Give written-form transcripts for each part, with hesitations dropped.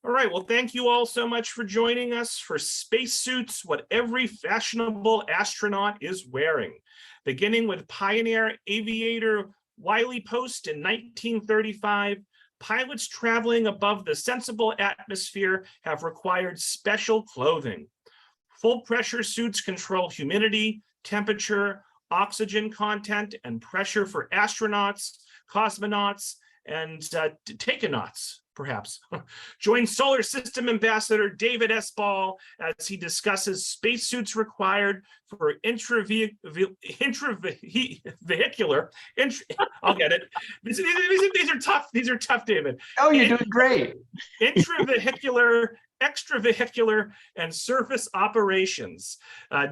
All right, well, thank you all so much for joining us for Spacesuits, what every fashionable astronaut is wearing. Beginning with pioneer aviator Wiley Post in 1935, pilots traveling above the sensible atmosphere have required special clothing. Full pressure suits control humidity, temperature, oxygen content, and pressure for astronauts, cosmonauts, and taikonauts, perhaps. Join Solar System Ambassador David S. Ball as he discusses spacesuits required for intravehicular, I'll get it. These are tough, David. Oh, you're doing great. Intravehicular, extravehicular, and surface operations.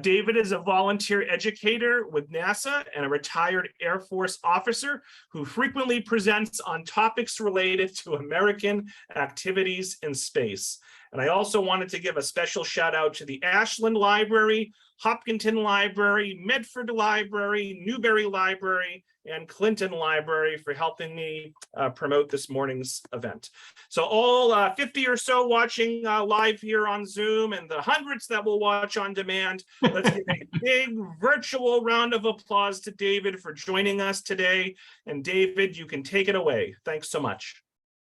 David is a volunteer educator with NASA and a retired Air Force officer who frequently presents on topics related to American activities in space. And I also wanted to give a special shout out to the Ashland Library, Hopkinton Library, Medford Library, Newberry Library, and Clinton Library for helping me promote this morning's event. So all 50 or so watching live here on Zoom, and the hundreds that will watch on demand, let's give a big virtual round of applause to David for joining us today. And David, you can take it away. Thanks so much.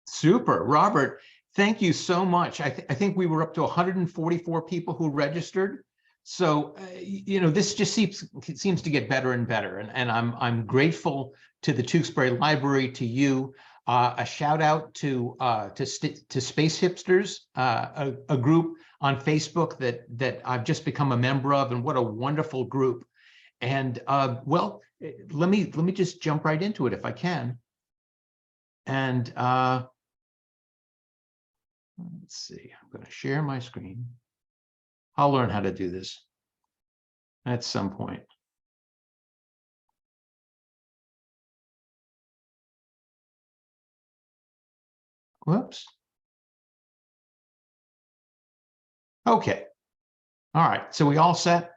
Super. Robert, thank you so much. I think we were up to 144 people who registered. So, this just seems to get better and better. And I'm grateful to the Tewksbury Library, to you. A shout out to Space Hipsters, a group on Facebook that I've just become a member of, and what a wonderful group. And well, let me just jump right into it if I can. And let's see, I'm going to share my screen. I'll learn how to do this at some point. Whoops. Okay. All right. So we all set?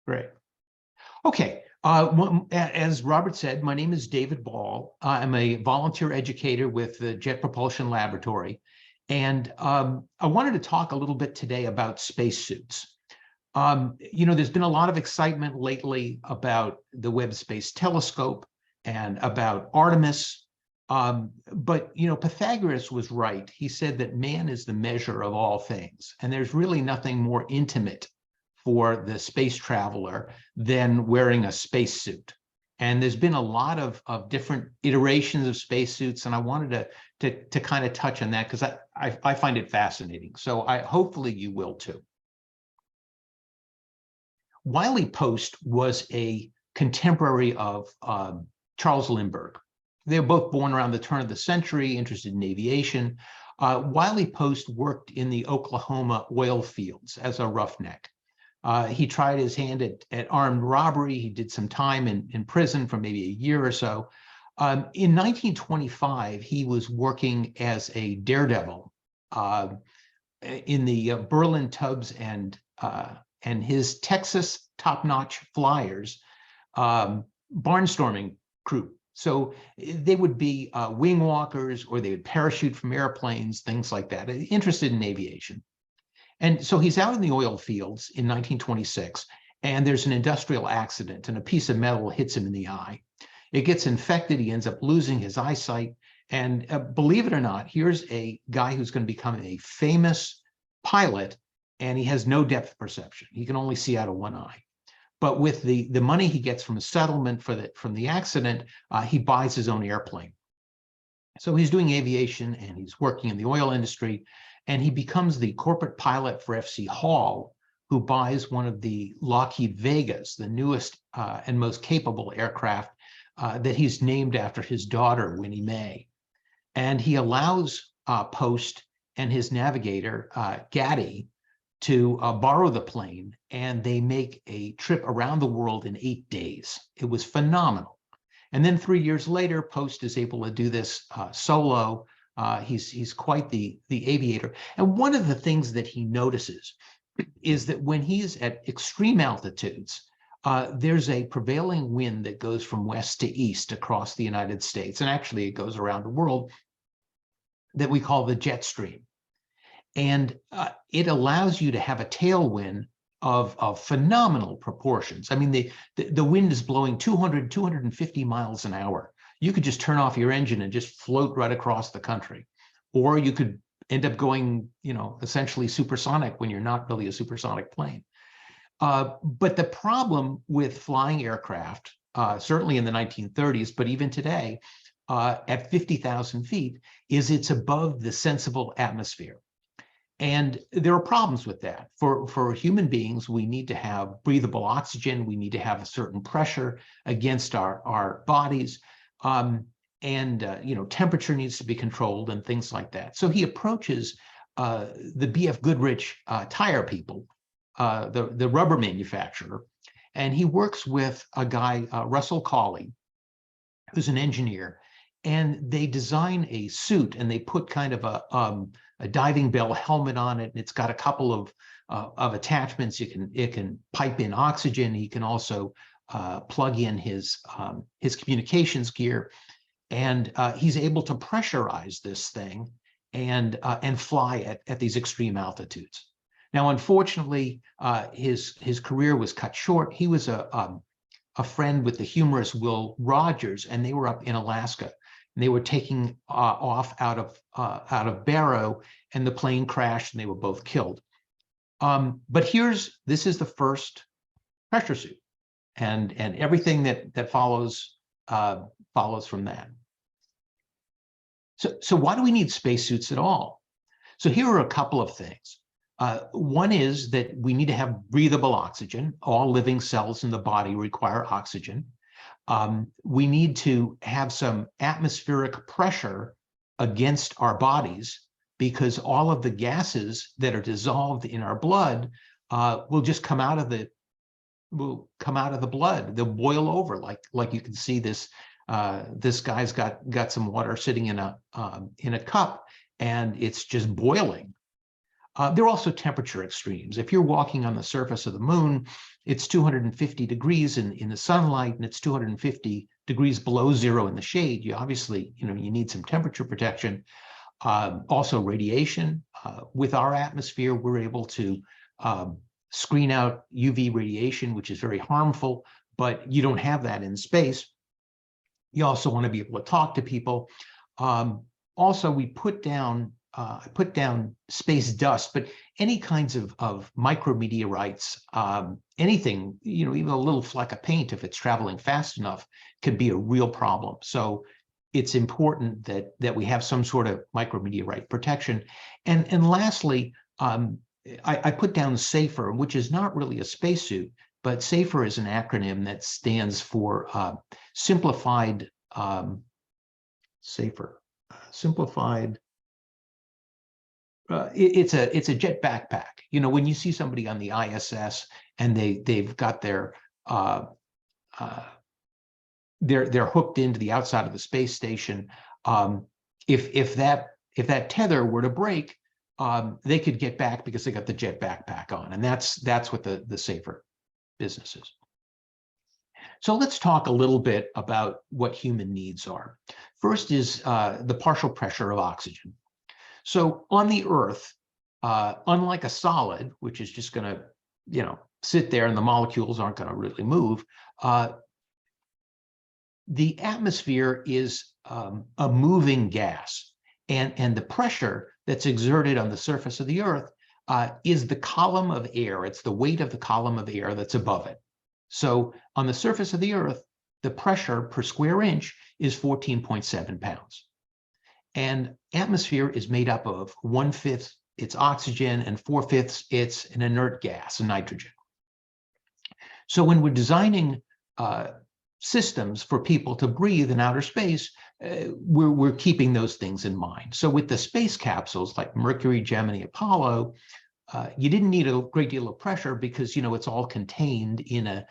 Great. Okay. As Robert said, my name is David Ball. I'm a volunteer educator with the Jet Propulsion Laboratory. And I wanted to talk a little bit today about spacesuits. There's been a lot of excitement lately about the Webb Space Telescope and about Artemis. But Pythagoras was right. He said that man is the measure of all things. And there's really nothing more intimate for the space traveler than wearing a spacesuit. And there's been a lot of different iterations of spacesuits, and I wanted to kind of touch on that because I find it fascinating. So hopefully you will too. Wiley Post was a contemporary of Charles Lindbergh. They were both born around the turn of the century, interested in aviation. Wiley Post worked in the Oklahoma oil fields as a roughneck. He tried his hand at armed robbery. He did some time in prison for maybe a year or so. In 1925, he was working as a daredevil in the Berlin Tubbs and his Texas top-notch flyers barnstorming crew. So they would be wing walkers, or they would parachute from airplanes, things like that, interested in aviation. And so he's out in the oil fields in 1926, and there's an industrial accident, and a piece of metal hits him in the eye. It gets infected. He ends up losing his eyesight. And believe it or not, here's a guy who's going to become a famous pilot, and he has no depth perception. He can only see out of one eye. But with the money he gets from a settlement from the accident, he buys his own airplane. So he's doing aviation, and he's working in the oil industry. And he becomes the corporate pilot for FC Hall, who buys one of the Lockheed Vegas, the newest and most capable aircraft that he's named after his daughter, Winnie Mae. And he allows Post and his navigator, Gaddy, to borrow the plane, and they make a trip around the world in 8 days. It was phenomenal. And then 3 years later, Post is able to do this solo. He's quite the aviator. And one of the things that he notices is that when he's at extreme altitudes, there's a prevailing wind that goes from west to east across the United States. And actually, it goes around the world, that we call the jet stream. And it allows you to have a tailwind of phenomenal proportions. I mean, the wind is blowing 200, 250 miles an hour. You could just turn off your engine and just float right across the country. Or you could end up going, essentially supersonic when you're not really a supersonic plane. But the problem with flying aircraft, certainly in the 1930s, but even today, at 50,000 feet, is it's above the sensible atmosphere. And there are problems with that. For human beings, we need to have breathable oxygen. We need to have a certain pressure against our bodies. Temperature needs to be controlled and things like that. So he approaches the B.F. Goodrich tire people, the rubber manufacturer, and he works with a guy, Russell Cawley, who's an engineer, and they design a suit, and they put kind of a diving bell helmet on it, and it's got a couple of attachments. It can pipe in oxygen. He can also plug in his communications gear, and he's able to pressurize this thing and fly at these extreme altitudes. Now, unfortunately, his career was cut short. He was a friend with the humorist Will Rogers, and they were up in Alaska. And they were taking off out of Barrow, and the plane crashed, and they were both killed. But this is the first pressure suit, and everything that follows from that. So why do we need spacesuits at all? So here are a couple of things. One is that we need to have breathable oxygen. All living cells in the body require oxygen. We need to have some atmospheric pressure against our bodies, because all of the gases that are dissolved in our blood will just come out of the blood. They'll boil over, like you can see this. This guy's got some water sitting in a cup, and it's just boiling. There are also temperature extremes. If you're walking on the surface of the moon, it's 250 degrees in the sunlight, and it's 250 degrees below zero in the shade. You obviously, you need some temperature protection. Also radiation. With our atmosphere, we're able to screen out UV radiation, which is very harmful, but you don't have that in space. You also want to be able to talk to people. Also, we put down space dust, but any kinds of micrometeorites, anything, even a little fleck of paint, if it's traveling fast enough, could be a real problem. So it's important that we have some sort of micrometeorite protection. And lastly, I put down SAFER, which is not really a spacesuit, but SAFER is an acronym that stands for simplified simplified. It's a jet backpack. When you see somebody on the ISS and they've got they're hooked into the outside of the space station. If that tether were to break, they could get back because they got the jet backpack on, and that's what the SAFER business is. So let's talk a little bit about what human needs are. First is the partial pressure of oxygen. So on the Earth, unlike a solid, which is just going to, sit there and the molecules aren't going to really move, the atmosphere is a moving gas, and the pressure that's exerted on the surface of the Earth is the column of air. It's the weight of the column of air that's above it. So on the surface of the Earth, the pressure per square inch is 14.7 pounds. And atmosphere is made up of 1/5 it's oxygen and 4/5 it's an inert gas, nitrogen. So when we're designing systems for people to breathe in outer space, we're keeping those things in mind. So with the space capsules like Mercury, Gemini, Apollo, you didn't need a great deal of pressure because it's all contained in a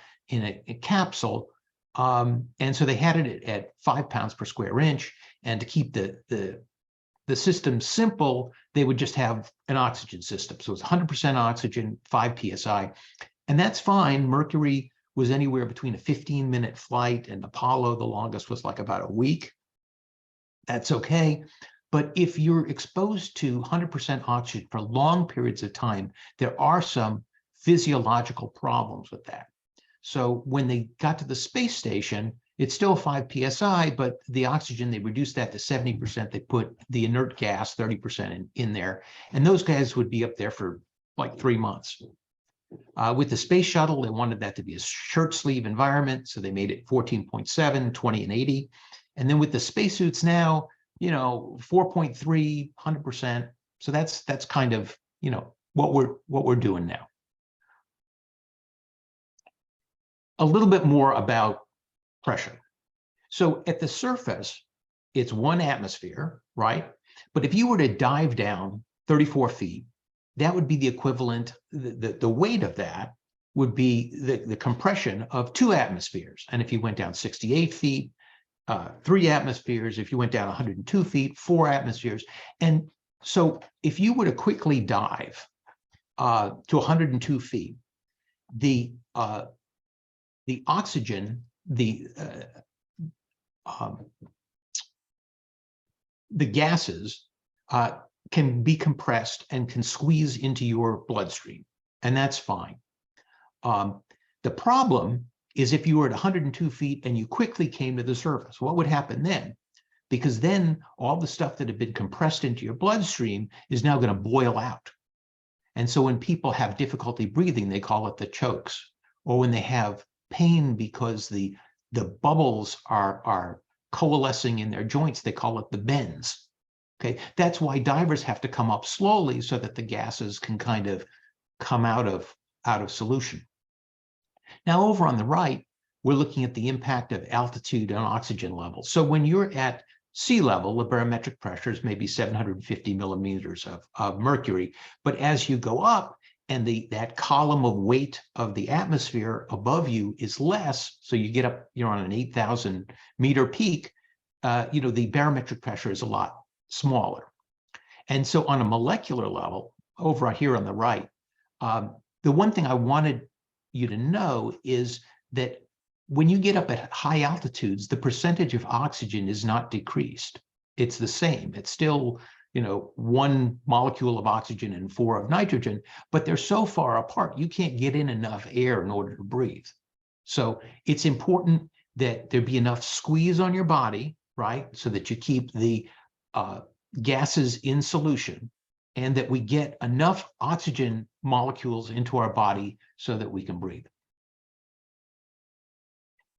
capsule. And so they had it at 5 pounds per square inch. And to keep the system simple, they would just have an oxygen system. So it's 100% oxygen, 5 psi. And that's fine. Mercury was anywhere between a 15-minute flight, and Apollo, the longest, was like about a week. That's okay. But if you're exposed to 100% oxygen for long periods of time, there are some physiological problems with that. So when they got to the space station, it's still 5 psi, but the oxygen, they reduced that to 70%. They put the inert gas, 30% in there. And those guys would be up there for like 3 months. With the space shuttle, they wanted that to be a shirt sleeve environment. So they made it 14.7, 20, and 80. And then with the spacesuits now, 4.3, 100%. So that's kind of, what we're doing now. A little bit more about pressure. So at the surface, it's 1 atmosphere, right? But if you were to dive down 34 feet, that would be the equivalent, the weight of that would be the compression of 2 atmospheres. And if you went down 68 feet, 3 atmospheres. If you went down 102 feet, 4 atmospheres. And so if you were to quickly dive to 102 feet, the oxygen, the gases can be compressed and can squeeze into your bloodstream, and that's fine. The problem is if you were at 102 feet and you quickly came to the surface, what would happen then? Because then all the stuff that had been compressed into your bloodstream is now going to boil out. And so when people have difficulty breathing, they call it the chokes. Or when they have pain because the bubbles are coalescing in their joints, they call it the bends. Okay, that's why divers have to come up slowly so that the gases can kind of come out of solution. Now, over on the right, we're looking at the impact of altitude on oxygen levels. So when you're at sea level, the barometric pressure is maybe 750 millimeters of mercury. But as you go up and that column of weight of the atmosphere above you is less, so you get up, you're on an 8,000 meter peak, the barometric pressure is a lot smaller. And so on a molecular level, over here on the right, the one thing I wanted you to know is that when you get up at high altitudes, the percentage of oxygen is not decreased. It's the same. It's still, 1 molecule of oxygen and 4 of nitrogen, but they're so far apart, you can't get in enough air in order to breathe. So it's important that there be enough squeeze on your body, right? So that you keep the gases in solution, and that we get enough oxygen molecules into our body so that we can breathe.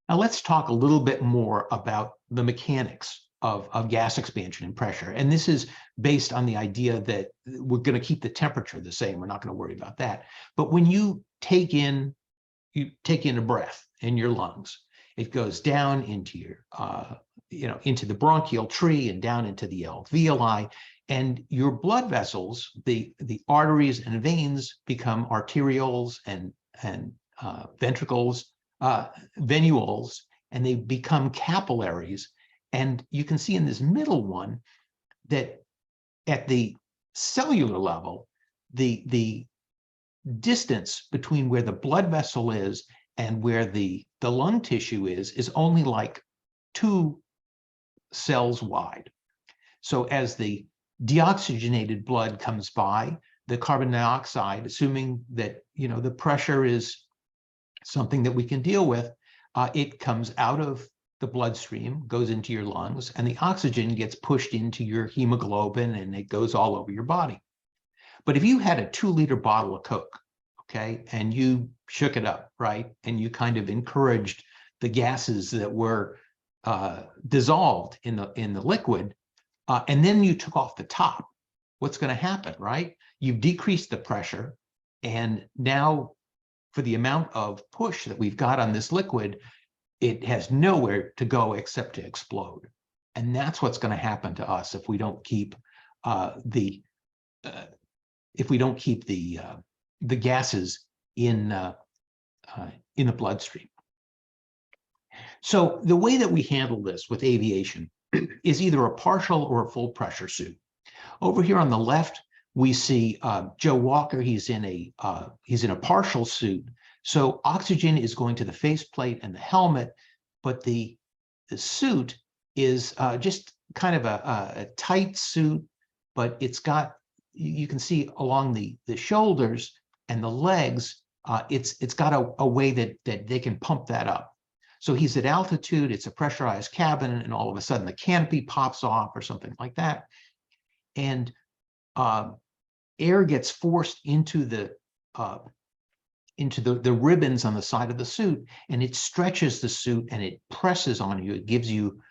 Now let's talk a little bit more about the mechanics of gas expansion and pressure. And this is based on the idea that we're going to keep the temperature the same. We're not going to worry about that. But when you take in a breath in your lungs, it goes down into your, into the bronchial tree and down into the alveoli. And your blood vessels, the arteries and veins become arterioles and ventricles, venules, and they become capillaries. And you can see in this middle one that at the cellular level, the distance between where the blood vessel is and where the lung tissue is only like 2 cells wide. So as the deoxygenated blood comes by, the carbon dioxide, assuming that the pressure is something that we can deal with, it comes out of the bloodstream, goes into your lungs, and the oxygen gets pushed into your hemoglobin and it goes all over your body. But if you had a 2-liter bottle of Coke, okay, and you shook it up, right, and you kind of encouraged the gases that were dissolved in the liquid, and then you took off the top, what's going to happen, right? You've decreased the pressure, and now for the amount of push that we've got on this liquid, it has nowhere to go except to explode. And that's what's going to happen to us if we don't keep the gases in the bloodstream. So the way that we handle this with aviation is either a partial or a full pressure suit. Over here on the left, we see Joe Walker. He's in a partial suit. So oxygen is going to the faceplate and the helmet, but the suit is just kind of a tight suit, but it's got, you can see along the shoulders and the legs, it's got a way that they can pump that up. So he's at altitude, it's a pressurized cabin, and all of a sudden the canopy pops off or something like that. And air gets forced into the ribbons on the side of the suit, and it stretches the suit and it presses on you. It gives you,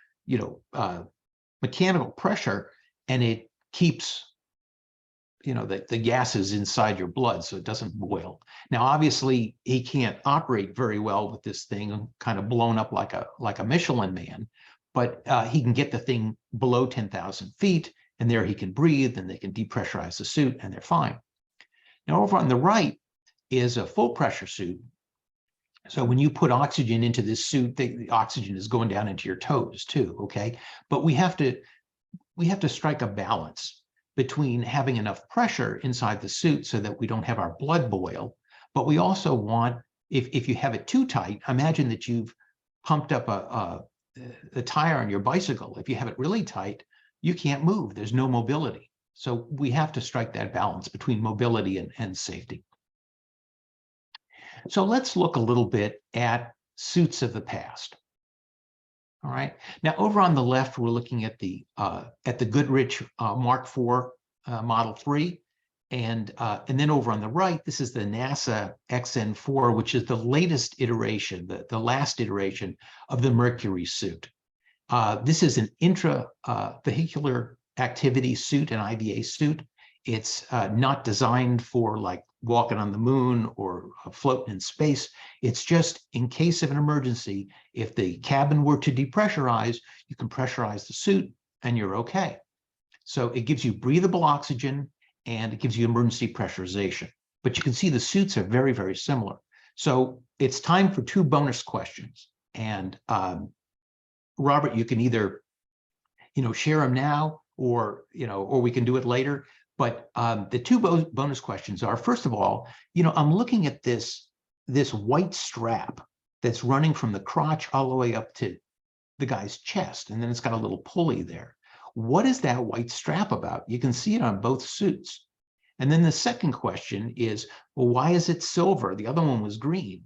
mechanical pressure, and it keeps, the gases inside your blood so it doesn't boil. Now, obviously, he can't operate very well with this thing kind of blown up like a Michelin man, but he can get the thing below 10,000 feet, and there he can breathe, and they can depressurize the suit, and they're fine. Now, over on the right is a full pressure suit. So when you put oxygen into this suit, the oxygen is going down into your toes too, okay? But we have to strike a balance between having enough pressure inside the suit so that we don't have our blood boil. But we also want, if you have it too tight, imagine that you've pumped up a tire on your bicycle. If you have it really tight, you can't move. There's no mobility. So we have to strike that balance between mobility and safety. So let's look a little bit at suits of the past. All right. Now, over on the left, we're looking at the Goodrich Mark IV Model 3, and then over on the right, this is the NASA XN4, which is the latest iteration, the last iteration of the Mercury Suit. This is an intravehicular activity suit, an IVA suit. It's not designed for like walking on the moon or floating in space. It's just in case of an emergency, if the cabin were to depressurize, you can pressurize the suit and you're okay. So it gives you breathable oxygen and it gives you emergency pressurization. But you can see the suits are very, very similar. So it's time for 2 bonus questions. And Robert, you can either, share them now or we can do it later. But the 2 bonus questions are, first of all, I'm looking at this white strap that's running from the crotch all the way up to the guy's chest, and then it's got a little pulley there. What is that white strap about? You can see it on both suits. And then the second question is, well, why is it silver? The other one was green.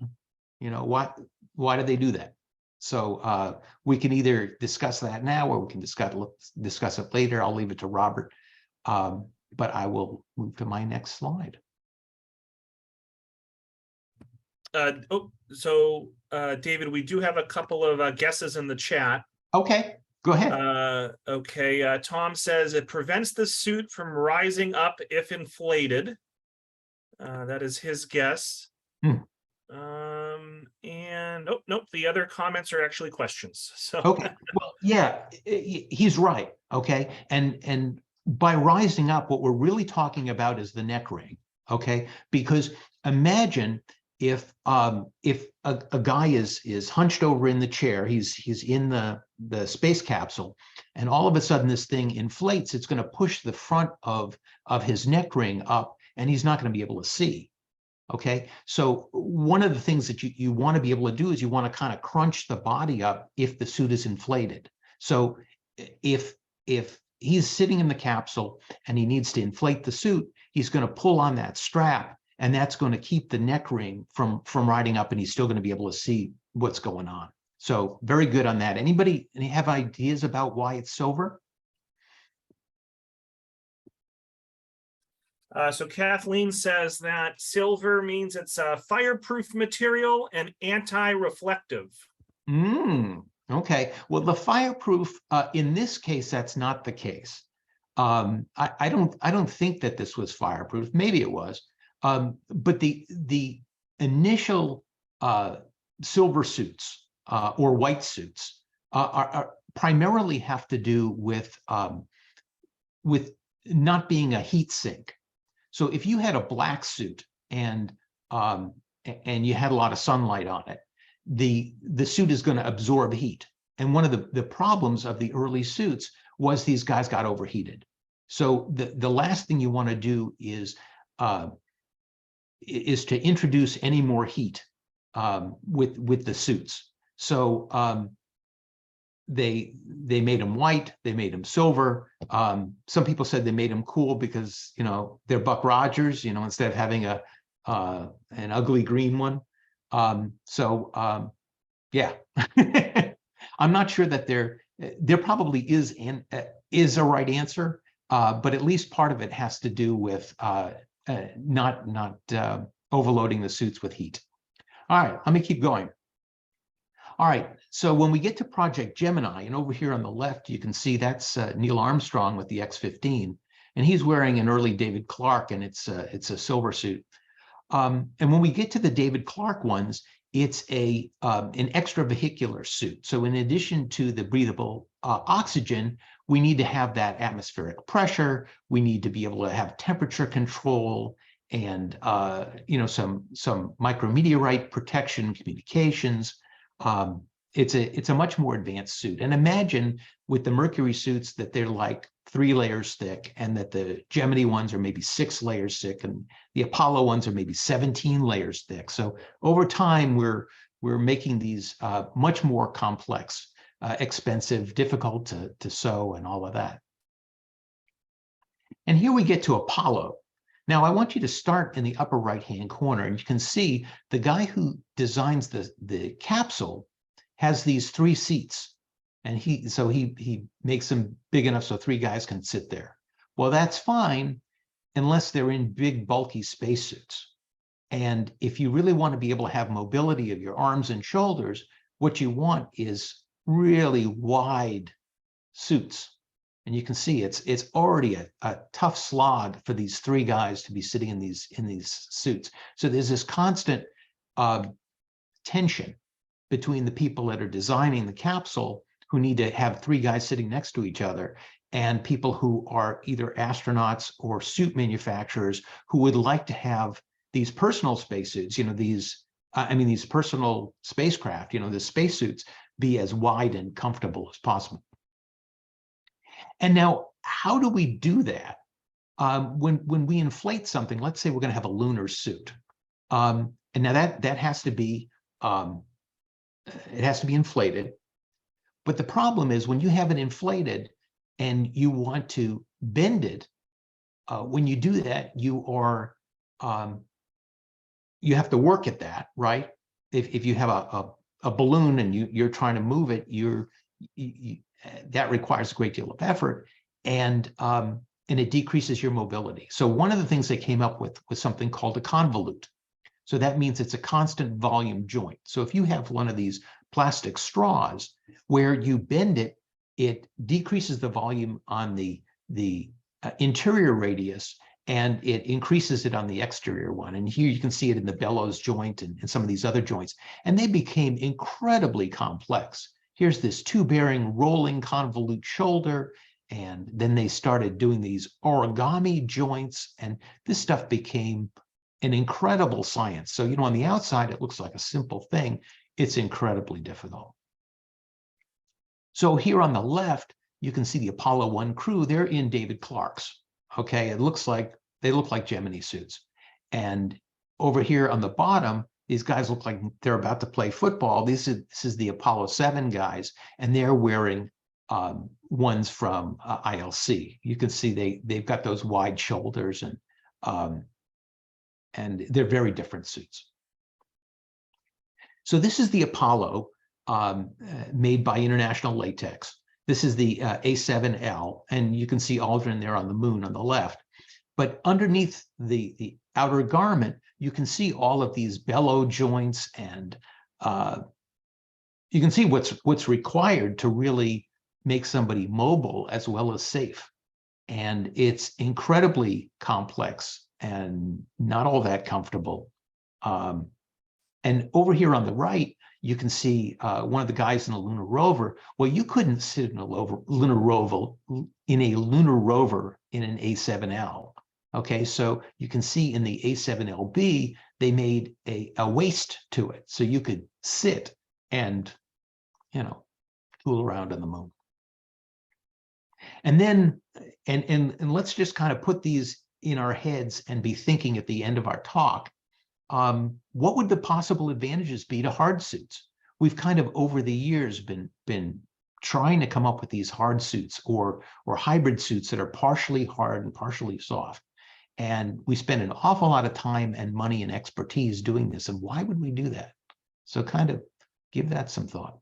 Why did they do that? So we can either discuss that now or we can discuss it later. I'll leave it to Robert. But I will move to my next slide. David, we do have a couple of guesses in the chat. Okay, go ahead. Okay, Tom says it prevents the suit from rising up if inflated. That is his guess. And nope, the other comments are actually questions. So okay, well, yeah, he's right. Okay, and by rising up, what we're really talking about is the neck ring. Okay, because imagine if a guy is hunched over in the chair, he's in the space capsule, and all of a sudden this thing inflates. It's going to push the front of his neck ring up, and he's not going to be able to see. Okay, so one of the things that you want to be able to do is you want to kind of crunch the body up if the suit is inflated. So if he's sitting in the capsule and he needs to inflate the suit, he's going to pull on that strap, and that's going to keep the neck ring from riding up, and he's still going to be able to see what's going on. So very good on that. Anybody have ideas about why it's silver? So Kathleen says that silver means it's a fireproof material and anti-reflective. Okay. Well, the fireproof, in this case, that's not the case. I don't think that this was fireproof. Maybe it was. But the initial silver suits or white suits are primarily have to do with not being a heat sink. So if you had a black suit and you had a lot of sunlight on it, the suit is going to absorb heat. And one of the problems of the early suits was these guys got overheated. So the last thing you want to do is to introduce any more heat with the suits. So they made them white, they made them silver. Some people said they made them cool because, you know, they're Buck Rogers, you know, instead of having an ugly green one. Yeah, I'm not sure that there probably is a right answer, but at least part of it has to do with not overloading the suits with heat. All right, let me keep going. All right, so when we get to Project Gemini, and over here on the left, you can see that's Neil Armstrong with the X-15, and he's wearing an early David Clark, and it's a silver suit. And when we get to the David Clark ones, it's an extravehicular suit. So in addition to the breathable oxygen, we need to have that atmospheric pressure. We need to be able to have temperature control and you know, some micrometeorite protection, communications. It's a much more advanced suit. And imagine with the Mercury suits that they're like 3 layers thick, and that the Gemini ones are maybe 6 layers thick, and the Apollo ones are maybe 17 layers thick. So over time, we're making these much more complex, expensive, difficult to sew, and all of that. And here we get to Apollo. Now, I want you to start in the upper right-hand corner, and you can see the guy who designs the capsule has these 3 seats, and he makes them big enough so 3 guys can sit there. Well, that's fine unless they're in big, bulky spacesuits. And if you really want to be able to have mobility of your arms and shoulders, what you want is really wide suits. And you can see it's already a tough slog for these 3 guys to be sitting in these suits. So there's this constant tension between the people that are designing the capsule, who need to have 3 guys sitting next to each other, and people who are either astronauts or suit manufacturers who would like to have these personal spacesuits, you know, these personal spacecraft, you know, the spacesuits, be as wide and comfortable as possible. And now, how do we do that? When we inflate something, let's say we're going to have a lunar suit, and now that has to be it has to be inflated. But the problem is when you have it inflated and you want to bend it, when you do that, you have to work at that, right? If you have a balloon and you're trying to move it, that requires a great deal of effort, and it decreases your mobility. So one of the things they came up with was something called a convolute. So that means it's a constant volume joint. So if you have one of these plastic straws where you bend it, it decreases the volume on the interior radius, and it increases it on the exterior one. And here you can see it in the bellows joint and some of these other joints. And they became incredibly complex. Here's this 2-bearing rolling convolute shoulder, and then they started doing these origami joints, and this stuff became an incredible science. So, you know, on the outside, it looks like a simple thing. It's incredibly difficult. So here on the left, you can see the Apollo 1 crew. They're in David Clark's. Okay, they look like Gemini suits. And over here on the bottom, these guys look like they're about to play football. This is the Apollo 7 guys, and they're wearing ones from ILC. You can see they've got those wide shoulders, and they're very different suits. So this is the Apollo made by International Latex. This is the A7L, and you can see Aldrin there on the moon on the left. But underneath the outer garment, you can see all of these bellow joints, and you can see what's required to really make somebody mobile as well as safe. And it's incredibly complex and not all that comfortable. And over here on the right, you can see one of the guys in a lunar rover. Well, you couldn't sit in a lunar rover in an A7L. Okay, so you can see in the A7LB, they made a waist to it, so you could sit and, you know, fool around on the moon. And then, and let's just kind of put these in our heads and be thinking at the end of our talk, what would the possible advantages be to hard suits? We've kind of over the years been trying to come up with these hard suits or hybrid suits that are partially hard and partially soft. And we spend an awful lot of time and money and expertise doing this. And why would we do that? So kind of give that some thought.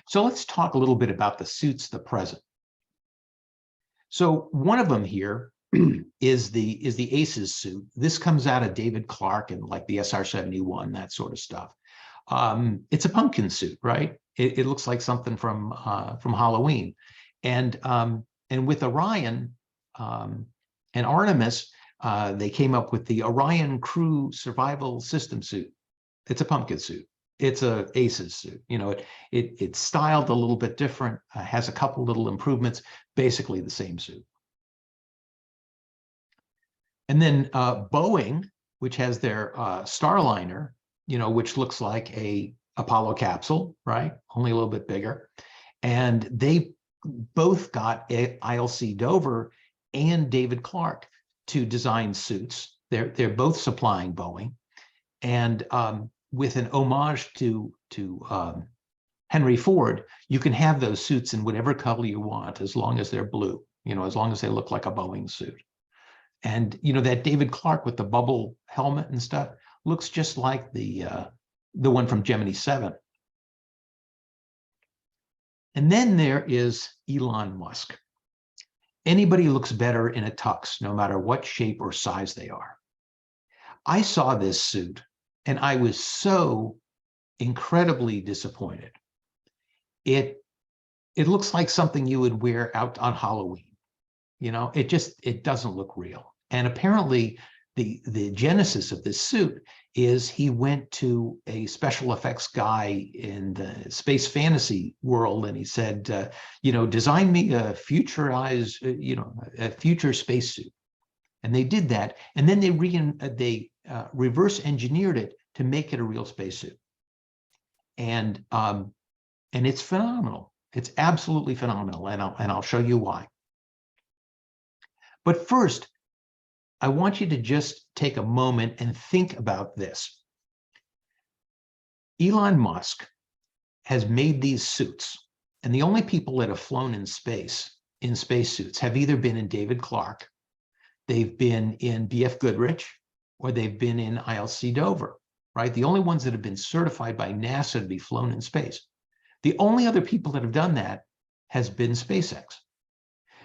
So let's talk a little bit about the suits of the present. So one of them here is the ACES suit. This comes out of David Clark and like the SR-71, that sort of stuff. It's a pumpkin suit, right? It looks like something from Halloween. And with Orion and Artemis, they came up with the Orion Crew Survival System suit. It's a pumpkin suit. It's a ACES suit. You know, it's styled a little bit different, has a couple little improvements, basically the same suit. And then Boeing, which has their Starliner, you know, which looks like a Apollo capsule, right? Only a little bit bigger. And they both got ILC Dover and David Clark to design suits. They're both supplying Boeing. And with an homage to Henry Ford, you can have those suits in whatever color you want, as long as they're blue, you know, as long as they look like a Boeing suit. And, you know, that David Clark with the bubble helmet and stuff looks just like the one from Gemini 7. And then there is Elon Musk. Anybody looks better in a tux, no matter what shape or size they are. I saw this suit and I was so incredibly disappointed. It looks like something you would wear out on Halloween. You know, it doesn't look real. And apparently the genesis of this suit is he went to a special effects guy in the space fantasy world and he said, you know, design me a futurized, you know, a future spacesuit. And they did that. And then they reverse engineered it to make it a real spacesuit. And it's phenomenal. It's absolutely phenomenal. And I'll show you why. But first, I want you to just take a moment and think about this. Elon Musk has made these suits, and the only people that have flown in spacesuits have either been in David Clark, they've been in B.F. Goodrich, or they've been in ILC Dover, right? The only ones that have been certified by NASA to be flown in space. The only other people that have done that has been SpaceX.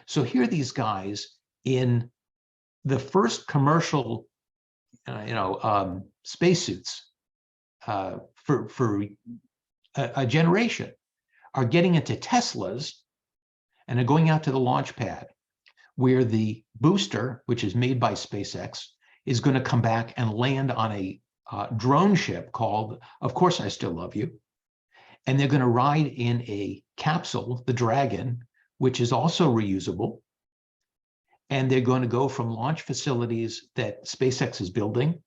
So here are these guys in the first commercial, spacesuits for a generation, are getting into Teslas and are going out to the launch pad, where the booster, which is made by SpaceX, is going to come back and land on a drone ship called, of course, I Still Love You. And they're going to ride in a capsule, the Dragon, which is also reusable. And they're going to go from launch facilities that SpaceX is building.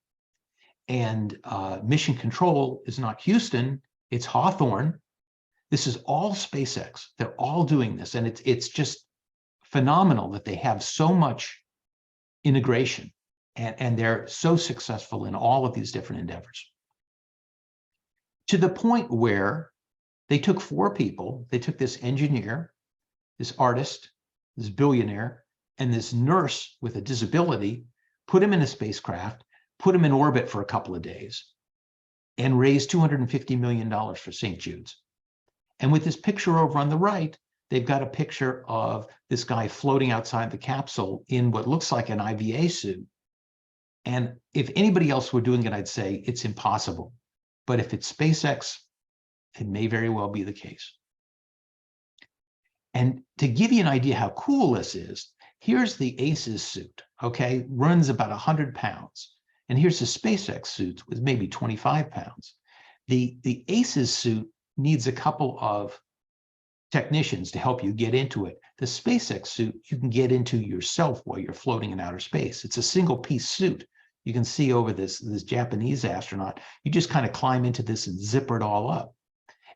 And mission control is not Houston, it's Hawthorne. This is all SpaceX. They're all doing this. And it's just phenomenal that they have so much integration and they're so successful in all of these different endeavors. To the point where they took 4 people. They took this engineer, this artist, this billionaire, and this nurse with a disability, put him in a spacecraft, put him in orbit for a couple of days, and raised $250 million for St. Jude's. And with this picture over on the right, they've got a picture of this guy floating outside the capsule in what looks like an IVA suit. And if anybody else were doing it, I'd say it's impossible. But if it's SpaceX, it may very well be the case. And to give you an idea how cool this is, here's the ACES suit, okay? Runs about 100 pounds. And here's the SpaceX suit with maybe 25 pounds. The ACES suit needs a couple of technicians to help you get into it. The SpaceX suit, you can get into yourself while you're floating in outer space. It's a single piece suit. You can see over this Japanese astronaut, you just kind of climb into this and zipper it all up.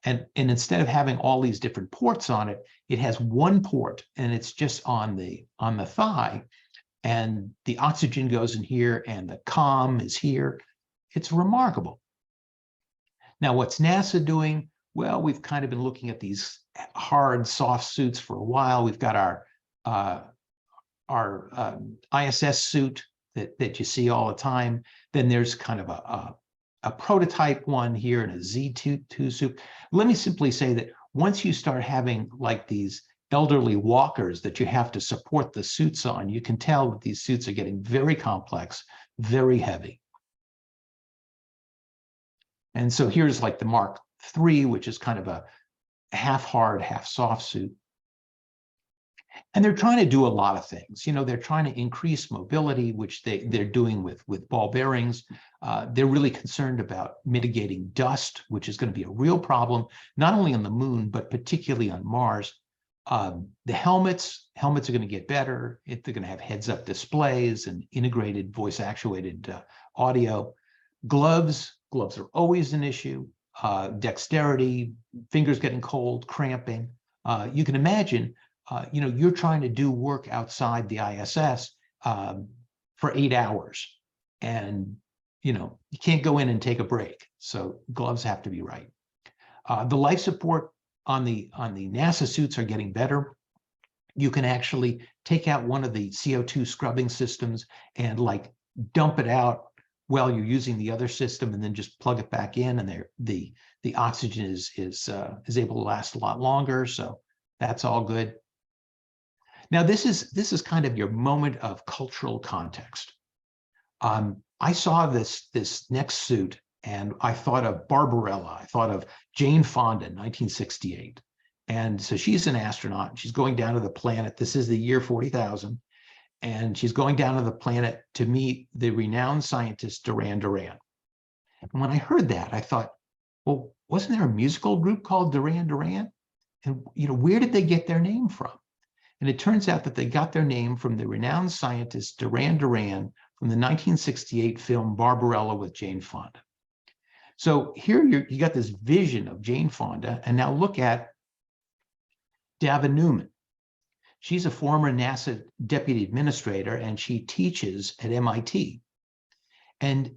And instead of having all these different ports on it, it has one port and it's just on the thigh. And the oxygen goes in here and the comm is here. It's remarkable. Now, what's NASA doing? well, we've kind of been looking at these hard, soft suits for a while. We've got our ISS suit that you see all the time. Then there's kind of a prototype one here and a Z2 suit. Let me simply say that once you start having like these elderly walkers that you have to support the suits on, you can tell that these suits are getting very complex, very heavy. And so here's like the Mark III, which is kind of a half hard, half soft suit. And they're trying to do a lot of things. You know, they're trying to increase mobility, which they're doing with ball bearings. They're really concerned about mitigating dust, which is going to be a real problem, not only on the moon, but particularly on Mars. The helmets are going to get better. They're going to have heads-up displays and integrated voice-actuated audio. Gloves are always an issue. Dexterity, fingers getting cold, cramping. You can imagine, you know, you're trying to do work outside the ISS for 8 hours, and you know you can't go in and take a break. So gloves have to be right. The life support on the NASA suits are getting better. You can actually take out one of the CO2 scrubbing systems and like dump it out while you're using the other system, and then just plug it back in, and the oxygen is able to last a lot longer. So that's all good. Now this is kind of your moment of cultural context. I saw this next suit and I thought of Barbarella. I thought of Jane Fonda in 1968. And so she's an astronaut. She's going down to the planet. This is the year 40,000. And she's going down to the planet to meet the renowned scientist Duran Duran. And when I heard that, I thought, well, wasn't there a musical group called Duran Duran? And you know, where did they get their name from? And it turns out that they got their name from the renowned scientist Duran Duran from the 1968 film Barbarella with Jane Fonda. So here you got this vision of Jane Fonda, and now look at Dava Newman. She's a former NASA deputy administrator, and she teaches at MIT. And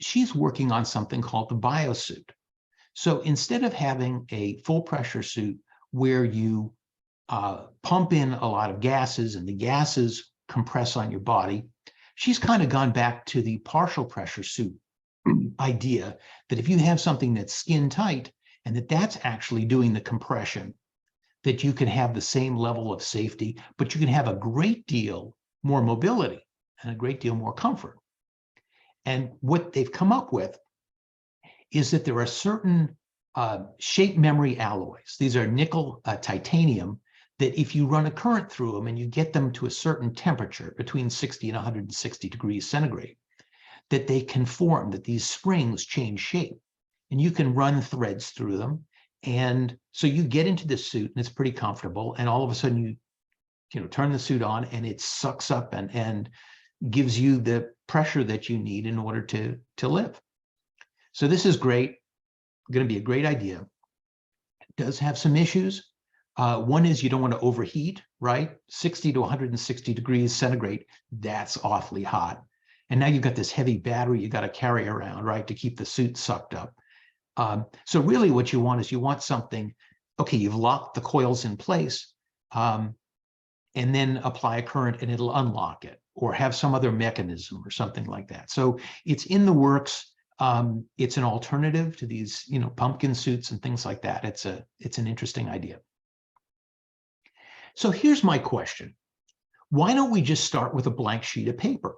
she's working on something called the biosuit. So instead of having a full pressure suit where you pump in a lot of gases and the gases compress on your body, she's kind of gone back to the partial pressure suit idea that if you have something that's skin tight and that's actually doing the compression, that you can have the same level of safety, but you can have a great deal more mobility and a great deal more comfort. And what they've come up with is that there are certain shape memory alloys. These are nickel titanium that if you run a current through them and you get them to a certain temperature between 60 and 160 degrees centigrade, that they can form, that these springs change shape, and you can run threads through them. And so you get into this suit and it's pretty comfortable, and all of a sudden you know, turn the suit on and it sucks up and gives you the pressure that you need in order to live. So this is great, going to be a great idea. It does have some issues. One is you don't want to overheat, right? 60 to 160 degrees centigrade, that's awfully hot. And now you've got this heavy battery you got to carry around, right, to keep the suit sucked up. So really what you want is you want something, okay, you've locked the coils in place, and then apply a current and it'll unlock it, or have some other mechanism or something like that. So it's in the works. It's an alternative to these, you know, pumpkin suits and things like that. It's an interesting idea. So here's my question. Why don't we just start with a blank sheet of paper?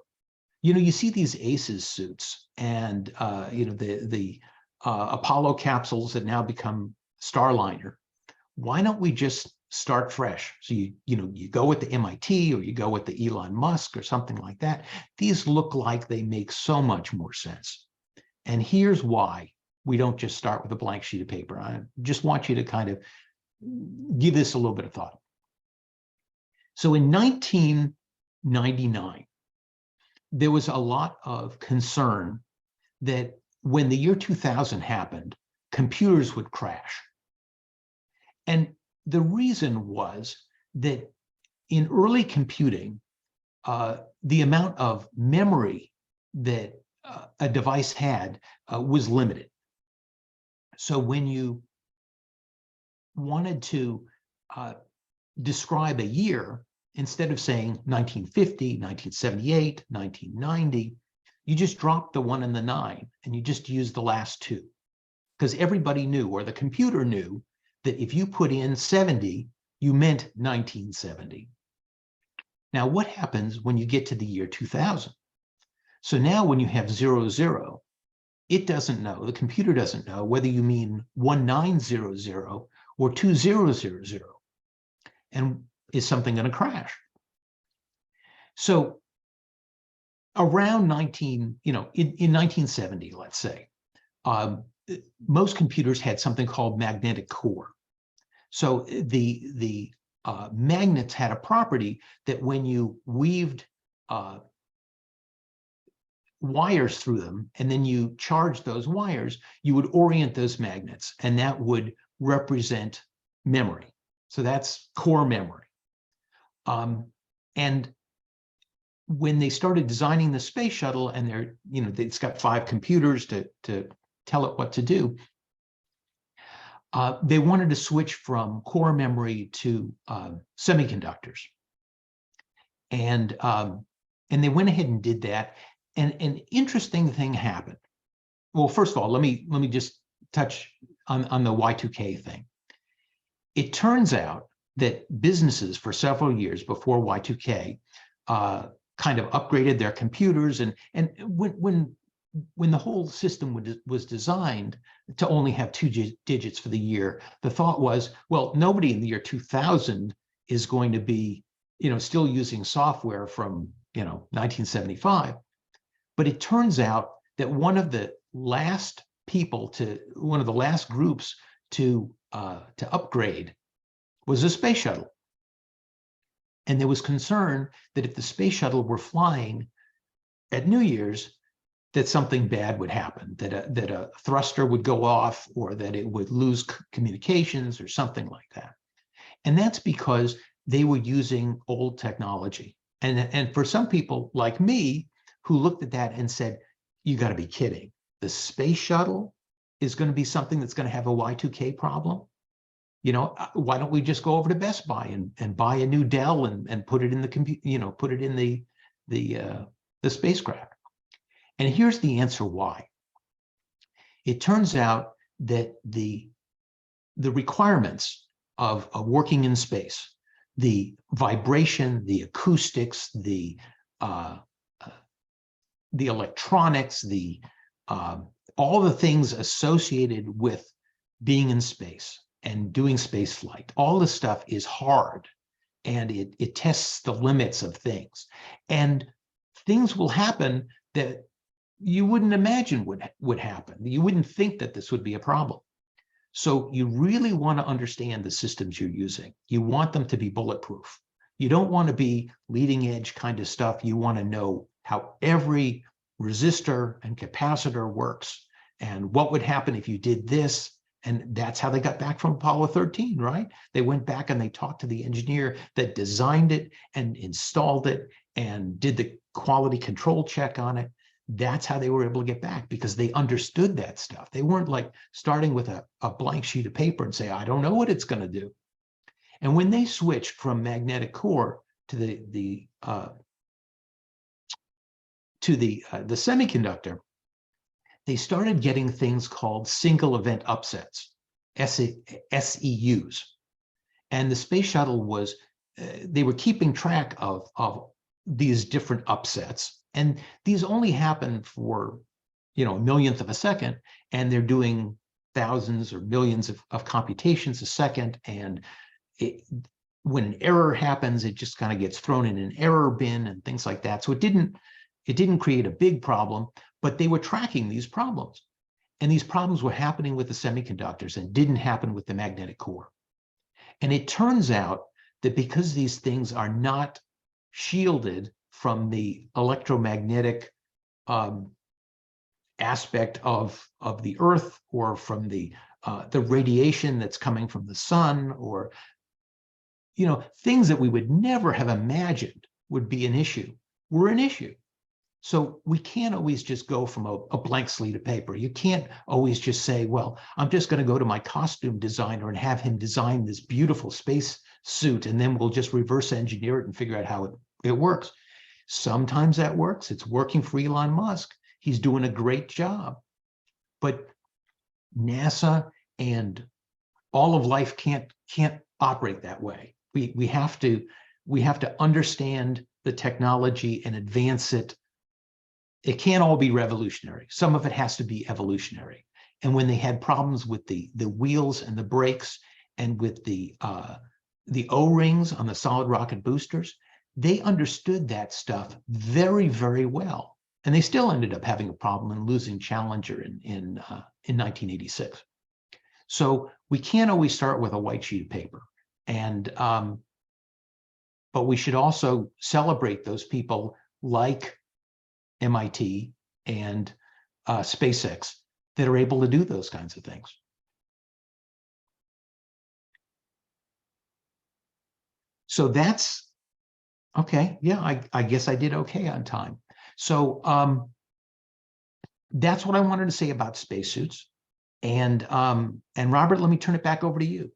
You know, you see these ACES suits and, you know, the Apollo capsules that now become Starliner. Why don't we just start fresh? So you go with the MIT or you go with the Elon Musk or something like that. These look like they make so much more sense. And here's why we don't just start with a blank sheet of paper. I just want you to kind of give this a little bit of thought. So in 1999, there was a lot of concern that when the year 2000 happened, computers would crash. And the reason was that in early computing, the amount of memory that a device had was limited. So when you wanted to describe a year, instead of saying 1950, 1978, 1990, you just dropped the 1 and the 9, and you just used the last 2. Because everybody knew, or the computer knew, that if you put in 70, you meant 1970. Now, what happens when you get to the year 2000? So now when you have 00, it doesn't know, the computer doesn't know whether you mean 1900 or 2000. And is something going to crash? So around in 1970, let's say, most computers had something called magnetic core. So the magnets had a property that when you weaved wires through them, and then you charged those wires, you would orient those magnets, and that would represent memory. So that's core memory. And when they started designing the space shuttle, and it's got 5 computers to tell it what to do, they wanted to switch from core memory to semiconductors. And they went ahead and did that. And an interesting thing happened. Well, first of all, let me just touch on the Y2K thing. It turns out that businesses for several years before Y2K kind of upgraded their computers, and when the whole system was designed to only have 2 digits for the year, the thought was, well, nobody in the year 2000 is going to be, still using software from, 1975. But it turns out that one of the last groups to upgrade was a space shuttle. And there was concern that if the space shuttle were flying at New Year's, that something bad would happen, that a thruster would go off, or that it would lose communications or something like that. And that's because they were using old technology. And for some people like me, who looked at that and said, you got to be kidding. The space shuttle is going to be something that's going to have a Y2K problem? Why don't we just go over to Best Buy and buy a new Dell and put it in the put it in the spacecraft? And here's the answer why. It turns out that the requirements of working in space, the vibration, the acoustics, the electronics, all the things associated with being in space and doing space flight, all this stuff is hard, and it tests the limits of things. And things will happen that you wouldn't imagine would happen. You wouldn't think that this would be a problem. So you really want to understand the systems you're using. You want them to be bulletproof. You don't want to be leading edge kind of stuff. You want to know how every resistor and capacitor works and what would happen if you did this. And that's how they got back from Apollo 13, right? They went back and they talked to the engineer that designed it and installed it and did the quality control check on it. That's how they were able to get back, because they understood that stuff. They weren't like starting with a blank sheet of paper and say, I don't know what it's going to do. And when they switched from magnetic core to the semiconductor, they started getting things called single event upsets, SEUs. And the space shuttle was, they were keeping track of these different upsets. And these only happen for, a millionth of a second, and they're doing thousands or millions of computations a second. And when an error happens, it just kind of gets thrown in an error bin and things like that. So it didn't create a big problem, but they were tracking these problems. And these problems were happening with the semiconductors and didn't happen with the magnetic core. And it turns out that because these things are not shielded from the electromagnetic aspect of the Earth, or from the radiation that's coming from the sun, or things that we would never have imagined would be an issue, were an issue. So we can't always just go from a blank slate of paper. You can't always just say, well, I'm just going to go to my costume designer and have him design this beautiful space suit, and then we'll just reverse engineer it and figure out how it works. Sometimes that works. It's working for Elon Musk. He's doing a great job. But NASA and all of life can't operate that way. We have to understand the technology and advance it. It can't all be revolutionary. Some of it has to be evolutionary. And when they had problems with the wheels and the brakes and with the O-rings on the solid rocket boosters, they understood that stuff very, very well. And they still ended up having a problem and losing Challenger in 1986. So we can't always start with a white sheet of paper. And but we should also celebrate those people like MIT and SpaceX that are able to do those kinds of things. So that's okay. Yeah, I guess I did okay on time. So that's what I wanted to say about spacesuits. And Robert, let me turn it back over to you.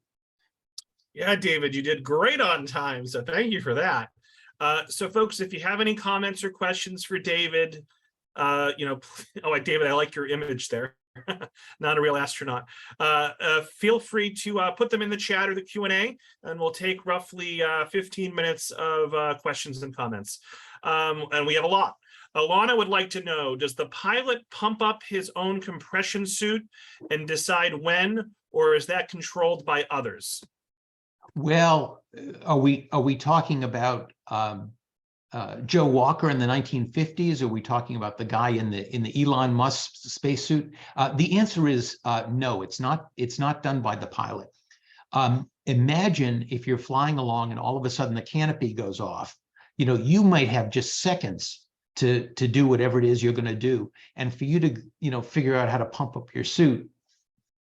Yeah, David, you did great on time. So thank you for that. So folks, if you have any comments or questions for David, David, I like your image there. Not a real astronaut. Feel free to put them in the chat or the Q&A, and we'll take roughly 15 minutes of questions and comments. And we have a lot. Alana would like to know, does the pilot pump up his own compression suit and decide when, or is that controlled by others? Well, are we talking about Joe Walker in the 1950s? Are we talking about the guy in the Elon Musk spacesuit? The answer is no. It's not done by the pilot. Imagine if you're flying along and all of a sudden the canopy goes off. You might have just seconds to do whatever it is you're going to do, and for you to figure out how to pump up your suit,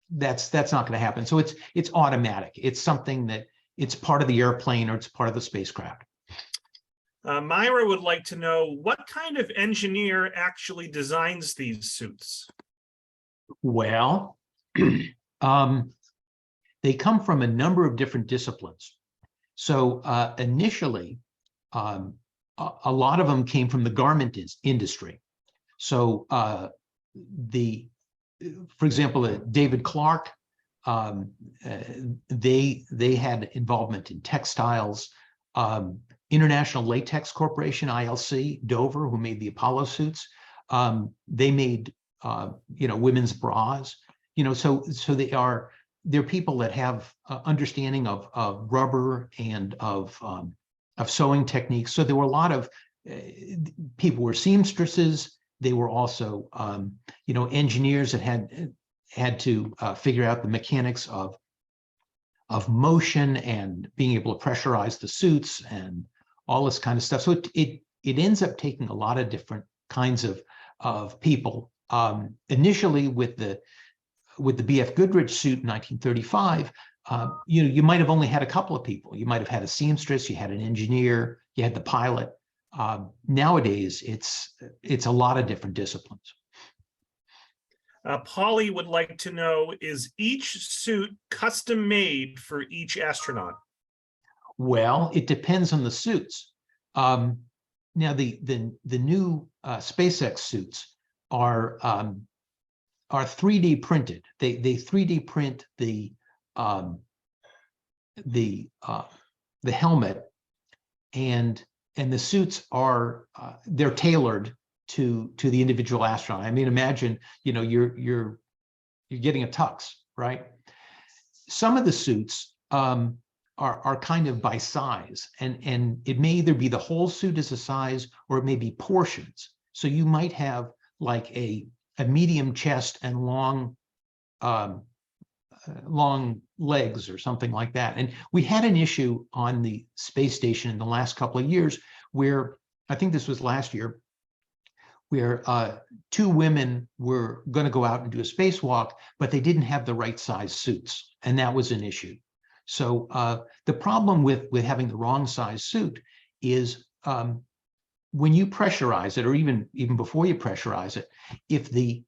that's not going to happen. So it's automatic. It's something that it's part of the airplane or it's part of the spacecraft. Myra would like to know, what kind of engineer actually designs these suits? Well, they come from a number of different disciplines. So initially, a lot of them came from the garment industry. So for example, David Clark, they had involvement in textiles. International Latex Corporation, ILC, Dover, who made the Apollo suits, they made women's bras. So they're people that have understanding of rubber and of sewing techniques. So there were a lot of people were seamstresses. They were also engineers that had to figure out the mechanics of motion and being able to pressurize the suits and all this kind of stuff. So it ends up taking a lot of different kinds of people. Initially with the B.F. Goodrich suit in 1935, you might have only had a couple of people. You might have had a seamstress, you had an engineer, you had the pilot. Nowadays, it's a lot of different disciplines. Polly would like to know, is each suit custom made for each astronaut? Well, it depends on the suits. Now, the new SpaceX suits are 3D printed. They 3D print the helmet, and the suits are they're tailored to the individual astronaut. I mean, imagine you're getting a tux, right? Some of the suits are kind of by size, and it may either be the whole suit as a size or it may be portions. So you might have like a medium chest and long legs or something like that. And we had an issue on the space station in the last couple of years where, I think this was last year, where two women were going to go out and do a spacewalk, but they didn't have the right size suits, and that was an issue. So the problem with having the wrong size suit is when you pressurize it, or even before you pressurize it, if the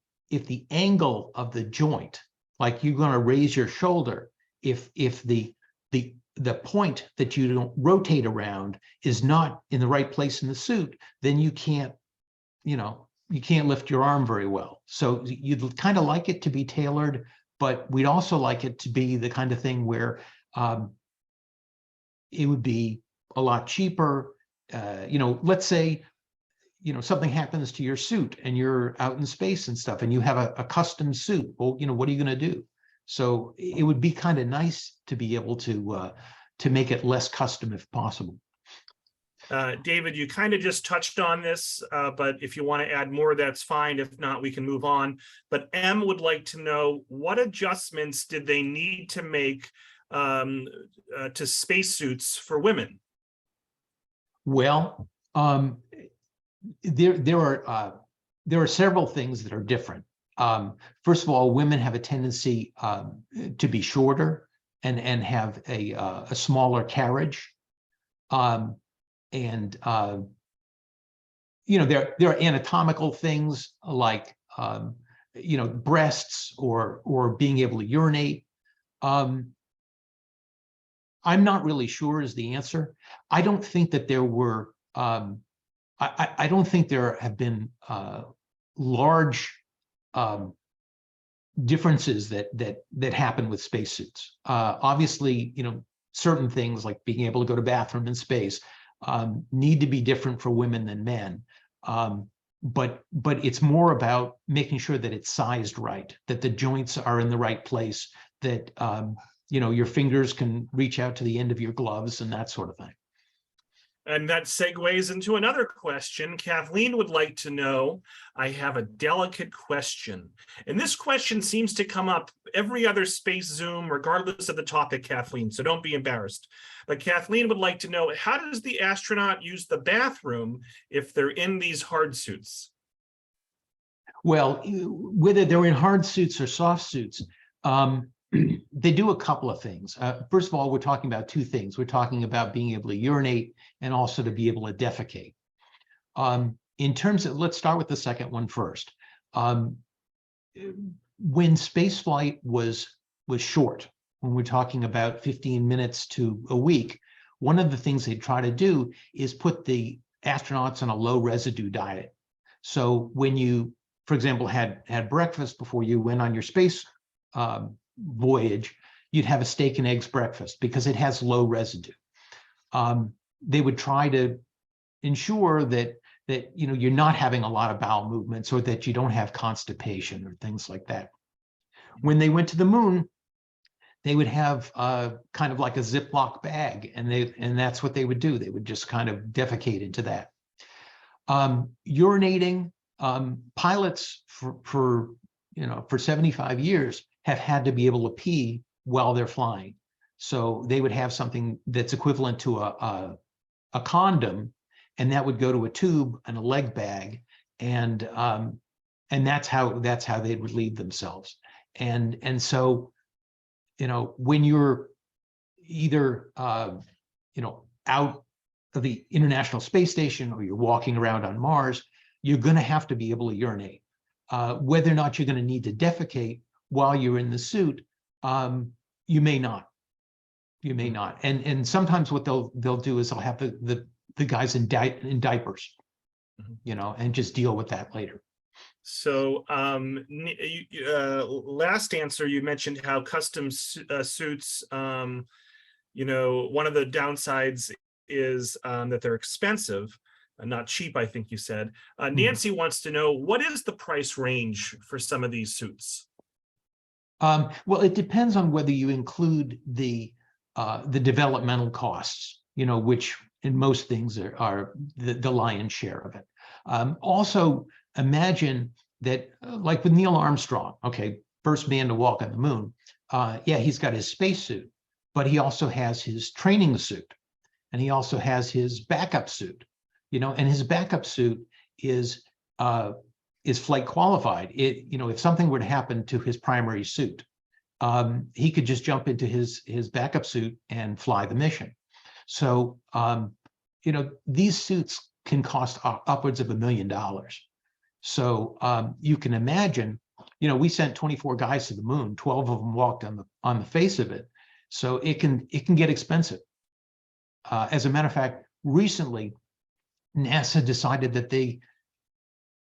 angle of the joint, like you're going to raise your shoulder, if the point that you don't rotate around is not in the right place in the suit, then you can't lift your arm very well. So you'd kind of like it to be tailored, but we'd also like it to be the kind of thing where it would be a lot cheaper. Let's say, something happens to your suit and you're out in space and stuff, and you have a custom suit. Well, what are you going to do? So it would be kind of nice to be able to make it less custom if possible. David, you kind of just touched on this, but if you want to add more, that's fine. If not, we can move on. But M would like to know, what adjustments did they need to make to spacesuits for women? Well, there are several things that are different. First of all, women have a tendency to be shorter and have a smaller carriage. There are anatomical things like breasts or being able to urinate. I'm not really sure is the answer. I don't think that there were. I don't think there have been large differences that happen with spacesuits. Obviously, certain things like being able to go to bathroom in space need to be different for women than men. But it's more about making sure that it's sized right, that the joints are in the right place, that your fingers can reach out to the end of your gloves and that sort of thing. And that segues into another question. Kathleen would like to know, I have a delicate question. And this question seems to come up every other Space Zoom, regardless of the topic, Kathleen, so don't be embarrassed. But Kathleen would like to know, how does the astronaut use the bathroom if they're in these hard suits? Well, whether they're in hard suits or soft suits, they do a couple of things. First of all, we're talking about two things. We're talking about being able to urinate and also to be able to defecate. In terms of, let's start with the second one first. When spaceflight was short, when we're talking about 15 minutes to a week, one of the things they try to do is put the astronauts on a low residue diet. So when you, for example, had breakfast before you went on your space voyage, you'd have a steak and eggs breakfast because it has low residue. They would try to ensure that you're not having a lot of bowel movements or that you don't have constipation or things like that. When they went to the moon, they would have kind of like a Ziploc bag, and that's what they would do. They would just kind of defecate into that. Urinating, pilots for 75 years have had to be able to pee while they're flying. So they would have something that's equivalent to a condom, and that would go to a tube and a leg bag, and that's how they'd relieve themselves. And so, when you're either out of the International Space Station or you're walking around on Mars, you're going to have to be able to urinate. Whether or not you're going to need to defecate while you're in the suit, you may not. You may not. And sometimes what they'll do is they'll have the guys in diapers, and just deal with that later. So last answer, you mentioned how custom suits, one of the downsides is that they're expensive, not cheap, I think you said. Nancy wants to know, what is the price range for some of these suits? Well, it depends on whether you include the developmental costs, which in most things are the lion's share of it. Also, imagine that, like with Neil Armstrong, first man to walk on the moon. He's got his spacesuit, but he also has his training suit, and he also has his backup suit, and his backup suit is flight qualified. If something were to happen to his primary suit, he could just jump into his backup suit and fly the mission. So, these suits can cost upwards of $1 million. So you can imagine, we sent 24 guys to the moon, 12 of them walked on the face of it. So it can get expensive. As a matter of fact, recently, NASA decided that they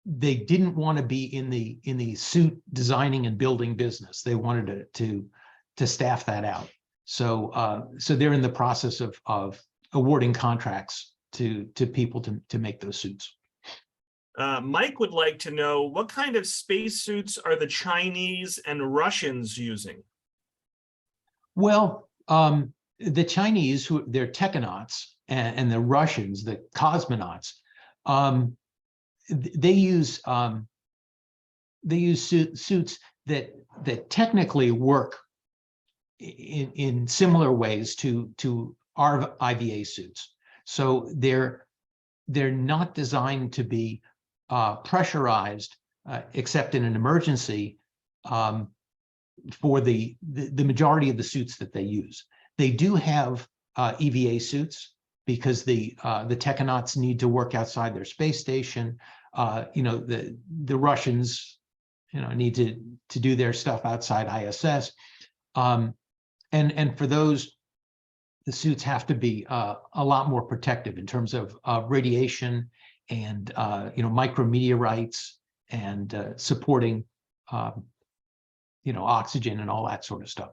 didn't want to be in the suit designing and building business. They wanted to staff that out. So they're in the process of awarding contracts to people to make those suits. Mike would like to know, what kind of spacesuits are the Chinese and Russians using? Well, the Chinese, they're taikonauts, and the Russians, the cosmonauts, they use suits that technically work in similar ways to our IVA suits. So they're not designed to be pressurized, except in an emergency, for the majority of the suits that they use. They do have EVA suits because the taikonauts need to work outside their space station. The Russians, need to do their stuff outside ISS. And for those, the suits have to be a lot more protective in terms of radiation and micrometeorites and supporting oxygen and all that sort of stuff.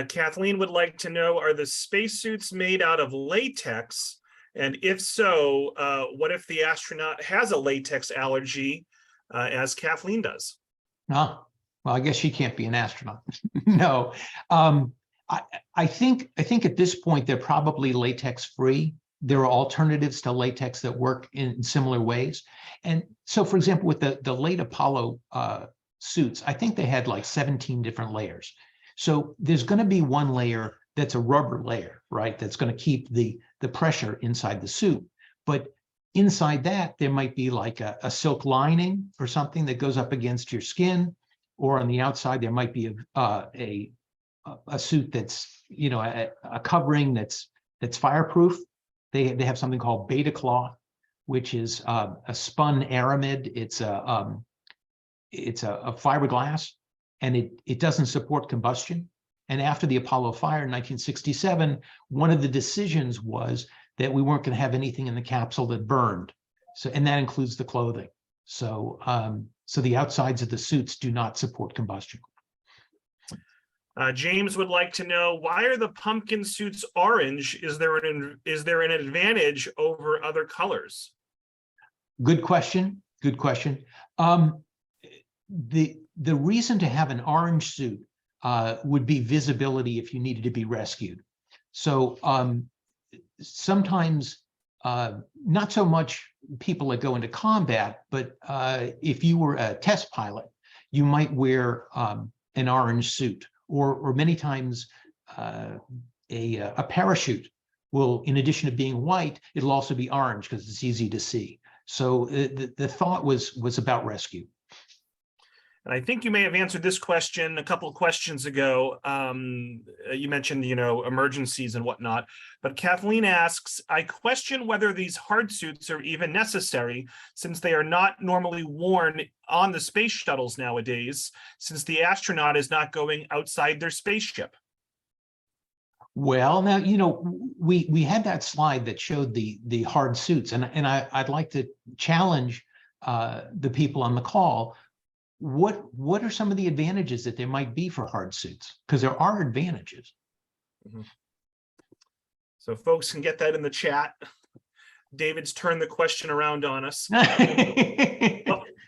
Kathleen would like to know, are the spacesuits made out of latex? And if so, what if the astronaut has a latex allergy, as Kathleen does? Well, I guess she can't be an astronaut. No, I think at this point they're probably latex free. There are alternatives to latex that work in similar ways. And so, for example, with the late Apollo suits, I think they had like 17 different layers. So there's going to be one layer that's a rubber layer, right? That's going to keep the pressure inside the suit. But inside that, there might be like a silk lining or something that goes up against your skin. Or on the outside, there might be a suit that's, a covering that's fireproof. They have something called beta cloth, which is a spun aramid. It's a fiberglass, and it doesn't support combustion. And after the Apollo fire in 1967, one of the decisions was that we weren't going to have anything in the capsule that burned. So, and that includes the clothing. So, so the outsides of the suits do not support combustion. James would like to know, why are the pumpkin suits orange? Is there an advantage over other colors? Good question. Good question. The reason to have an orange suit would be visibility if you needed to be rescued. So sometimes not so much people that go into combat, but if you were a test pilot, you might wear an orange suit, or many times a parachute will, in addition to being white, it'll also be orange because it's easy to see. So the thought was about rescue. And I think you may have answered this question a couple of questions ago. You mentioned, emergencies and whatnot. But Kathleen asks, I question whether these hard suits are even necessary, since they are not normally worn on the space shuttles nowadays, since the astronaut is not going outside their spaceship. Well, now, we had that slide that showed the hard suits, and I'd like to challenge the people on the call. What are some of the advantages that there might be for hard suits? Because there are advantages. Mm-hmm. So folks can get that in the chat. David's turned the question around on us.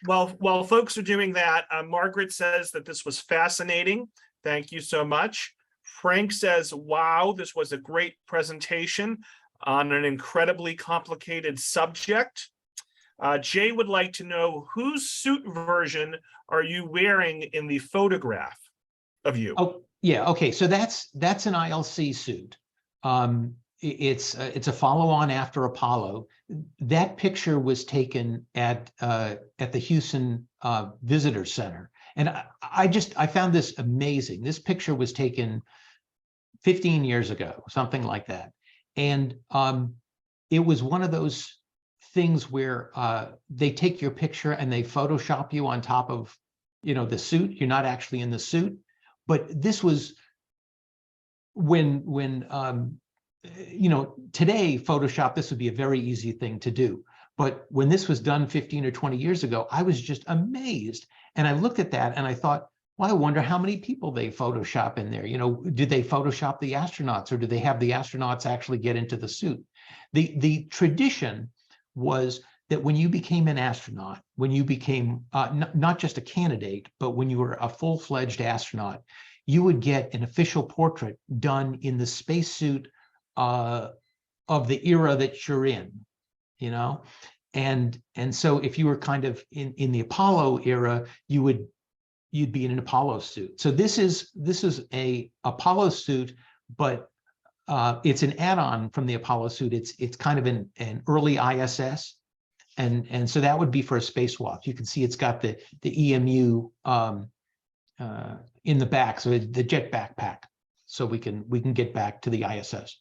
Well, while folks are doing that, Margaret says that this was fascinating. Thank you so much. Frank says, wow, this was a great presentation on an incredibly complicated subject. Jay would like to know, whose suit version are you wearing in the photograph of you? Oh, yeah. Okay. So that's an ILC suit. It's a follow-on after Apollo. That picture was taken at the Houston Visitor Center. And I found this amazing. This picture was taken 15 years ago, something like that. And it was one of those things where they take your picture and they Photoshop you on top of, the suit. You're not actually in the suit. But this was when today, Photoshop, this would be a very easy thing to do. But when this was done 15 or 20 years ago, I was just amazed. And I looked at that and I thought, well, I wonder how many people they Photoshop in there. Did they Photoshop the astronauts, or do they have the astronauts actually get into the suit? The tradition was that when you became an astronaut, when you became not just a candidate, but when you were a full-fledged astronaut, you would get an official portrait done in the spacesuit of the era that you're in, and so if you were kind of in the Apollo era, you'd be in an Apollo suit. So this is a Apollo suit, but it's an add-on from the Apollo suit. It's kind of an early ISS, and so that would be for a spacewalk. You can see it's got the EMU in the back, so the jet backpack, so we can get back to the ISS.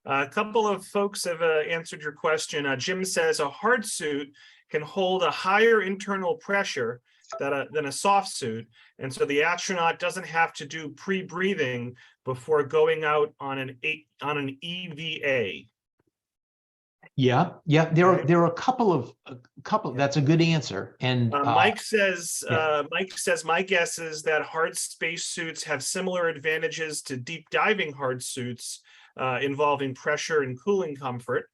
A couple of folks have answered your question. Jim says a hard suit can hold a higher internal pressure than a soft suit, and so the astronaut doesn't have to do pre-breathing before going out on an EVA. Yeah. There are a couple. That's a good answer. And Mike says, my guess is that hard spacesuits have similar advantages to deep diving hard suits involving pressure and cooling comfort.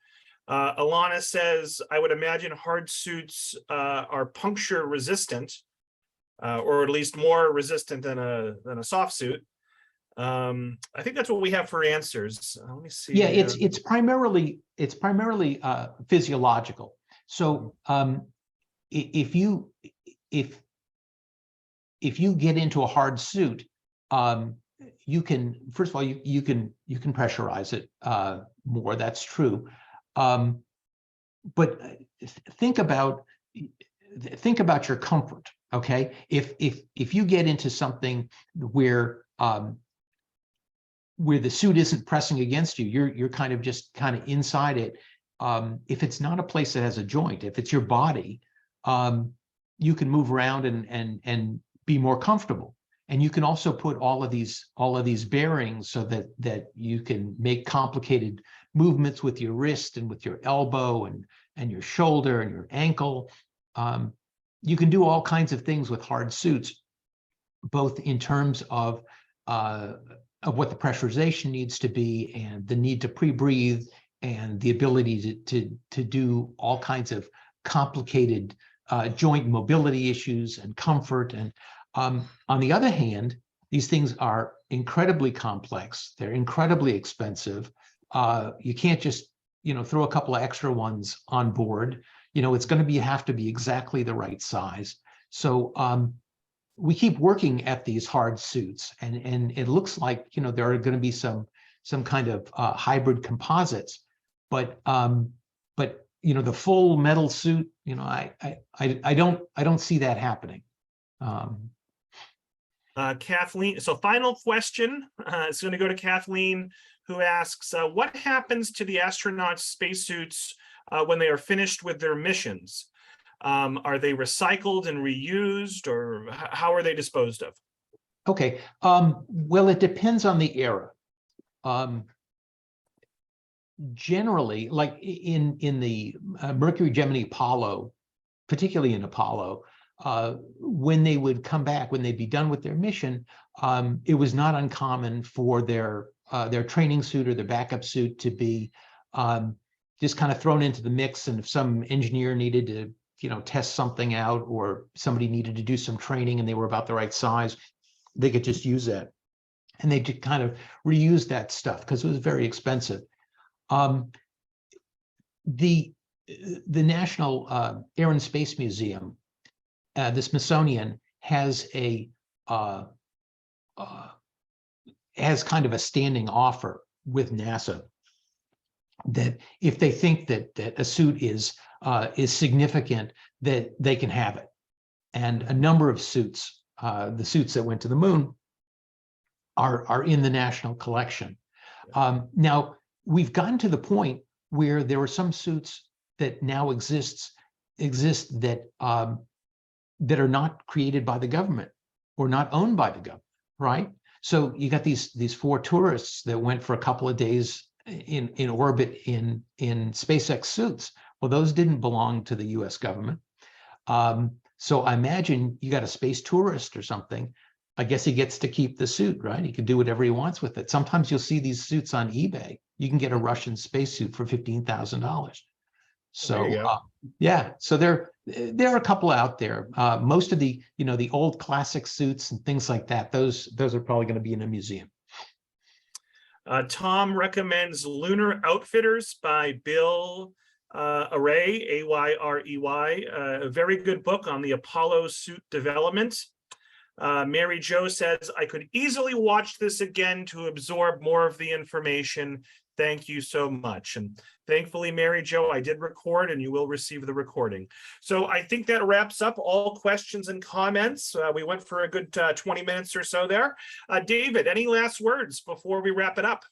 Alana says, I would imagine hard suits are puncture resistant, or at least more resistant than a soft suit. I think that's what we have for answers. Let me see. Yeah, it's primarily physiological. So if you get into a hard suit, you can, first of all, you can pressurize it more. That's true. But think about your comfort. Okay, if you get into something where the suit isn't pressing against you, you're kind of inside it. If it's not a place that has a joint, if it's your body, you can move around and be more comfortable. And you can also put all of these bearings so that you can make complicated movements with your wrist and with your elbow and your shoulder and your ankle. You can do all kinds of things with hard suits, both in terms of what the pressurization needs to be, and the need to pre-breathe, and the ability to do all kinds of complicated joint mobility issues and comfort. And on the other hand, these things are incredibly complex. They're incredibly expensive. You can't just throw a couple of extra ones on board. It's going to have to be exactly the right size. So we keep working at these hard suits, and it looks like there are going to be some kind of hybrid composites, but the full metal suit, I don't see that happening. Kathleen, so final question. It's going to go to Kathleen, who asks, what happens to the astronauts' spacesuits when they are finished with their missions? Are they recycled and reused, or how are they disposed of? Okay, well, it depends on the era. Generally, like in the Mercury, Gemini, Apollo, particularly in Apollo, when they would come back, when they'd be done with their mission, it was not uncommon for their training suit or their backup suit to be just kind of thrown into the mix. And if some engineer needed to test something out, or somebody needed to do some training and they were about the right size, they could just use that. And they just kind of reuse that stuff because it was very expensive. The National Air and Space Museum, the Smithsonian, has kind of a standing offer with NASA that if they think that a suit is significant, that they can have it. And a number of suits, the suits that went to the moon, are in the national collection. Now, we've gotten to the point where there are some suits that now exist that that are not created by the government or not owned by the government, right? So you got these 4 tourists that went for a couple of days in orbit in SpaceX suits. Well, those didn't belong to the U.S. government. So I imagine you got a space tourist or something. I guess he gets to keep the suit, right? He can do whatever he wants with it. Sometimes you'll see these suits on eBay. You can get a Russian spacesuit for $15,000. So yeah, so there are a couple out there. Most of the the old classic suits and things like that, those are probably going to be in a museum. Tom recommends Lunar Outfitters by Bill Arey, Ayrey, a very good book on the Apollo suit development. Mary Jo says, I could easily watch this again to absorb more of the information. Thank you so much. And thankfully, Mary Jo, I did record and you will receive the recording. So I think that wraps up all questions and comments. We went for a good 20 minutes or so there. David, any last words before we wrap it up?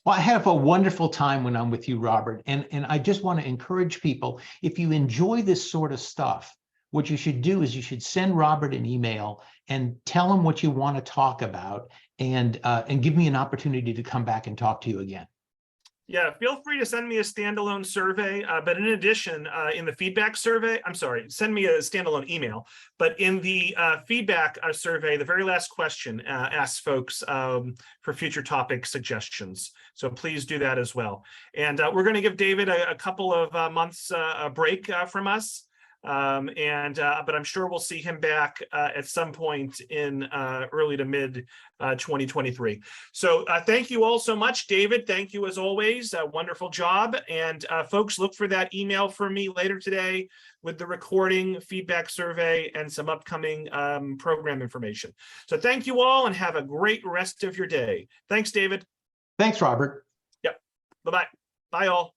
Well, I have a wonderful time when I'm with you, Robert. And I just want to encourage people, if you enjoy this sort of stuff, what you should do is you should send Robert an email and tell him what you want to talk about and give me an opportunity to come back and talk to you again. Yeah, feel free to send me a standalone survey, but in addition, in the feedback survey, I'm sorry, send me a standalone email, but in the feedback survey, the very last question asks folks for future topic suggestions. So please do that as well. And we're going to give David a couple of months a break from us. But I'm sure we'll see him back at some point in early to mid 2023. So thank you all so much, David. Thank you as always. Wonderful job. And folks, look for that email from me later today with the recording, feedback survey, and some upcoming program information. So thank you all and have a great rest of your day. Thanks, David. Thanks, Robert. Yep. Bye-bye. Bye all.